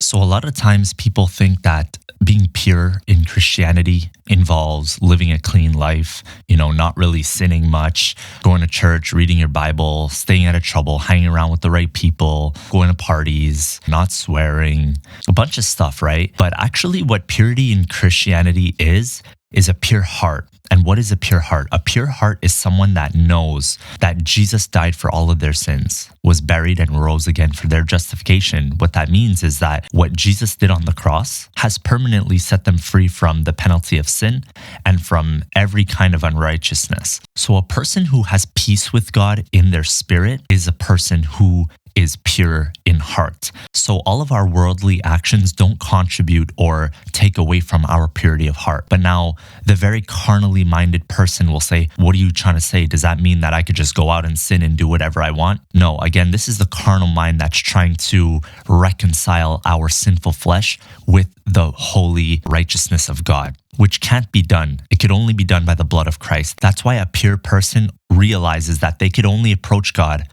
So, a lot of times people think that being pure in Christianity involves living a clean life, not really sinning much, going to church, reading your Bible, staying out of trouble, hanging around with the right people, going to parties, not swearing, a bunch of stuff, right? But actually, what purity in Christianity is a pure heart. And what is a pure heart? A pure heart is someone that knows that Jesus died for all of their sins, was buried and rose again for their justification. What that means is that what Jesus did on the cross has permanently set them free from the penalty of sin and from every kind of unrighteousness. So a person who has peace with God in their spirit is a person who is pure in heart. So all of our worldly actions don't contribute or take away from our purity of heart. But now the very carnally minded person will say, what are you trying to say? Does that mean that I could just go out and sin and do whatever I want? No, again, this is the carnal mind that's trying to reconcile our sinful flesh with the holy righteousness of God, which can't be done. It could only be done by the blood of Christ. That's why a pure person realizes that they could only approach God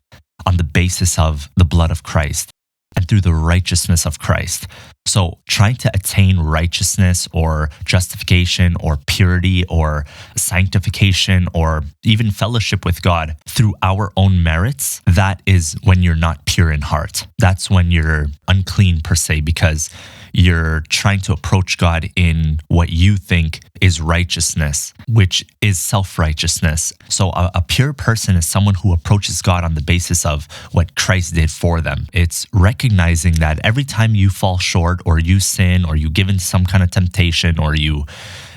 on the basis of the blood of Christ and through the righteousness of Christ. So trying to attain righteousness or justification or purity or sanctification or even fellowship with God through our own merits, that is when you're not pure in heart. That's when you're unclean per se, because you're trying to approach God in what you think is righteousness, which is self-righteousness. So a pure person is someone who approaches God on the basis of what Christ did for them. It's recognizing that every time you fall short or you sin or you give in some kind of temptation or you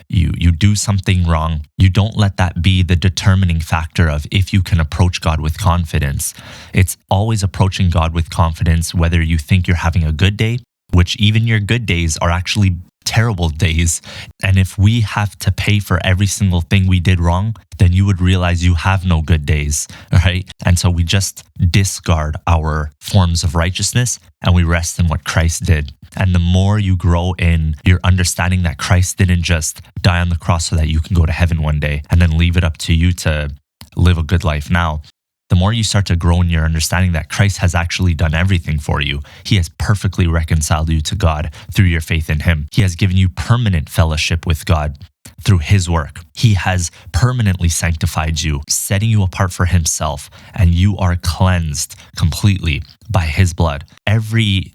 do something wrong, you don't let that be the determining factor of if you can approach God with confidence. It's always approaching God with confidence, whether you think you're having a good day, which even your good days are actually terrible days. And if we have to pay for every single thing we did wrong, then you would realize you have no good days, right? And so we just discard our forms of righteousness and we rest in what Christ did. And the more you grow in your understanding that Christ didn't just die on the cross so that you can go to heaven one day and then leave it up to you to live a good life now, the more you start to grow in your understanding that Christ has actually done everything for you. He has perfectly reconciled you to God through your faith in Him. He has given you permanent fellowship with God through His work. He has permanently sanctified you, setting you apart for Himself, and you are cleansed completely by His blood. Everything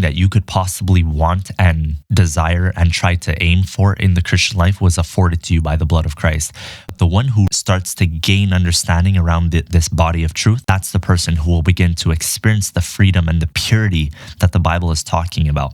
that you could possibly want and desire and try to aim for in the Christian life was afforded to you by the blood of Christ. The one who starts to gain understanding around this body of truth, that's the person who will begin to experience the freedom and the purity that the Bible is talking about.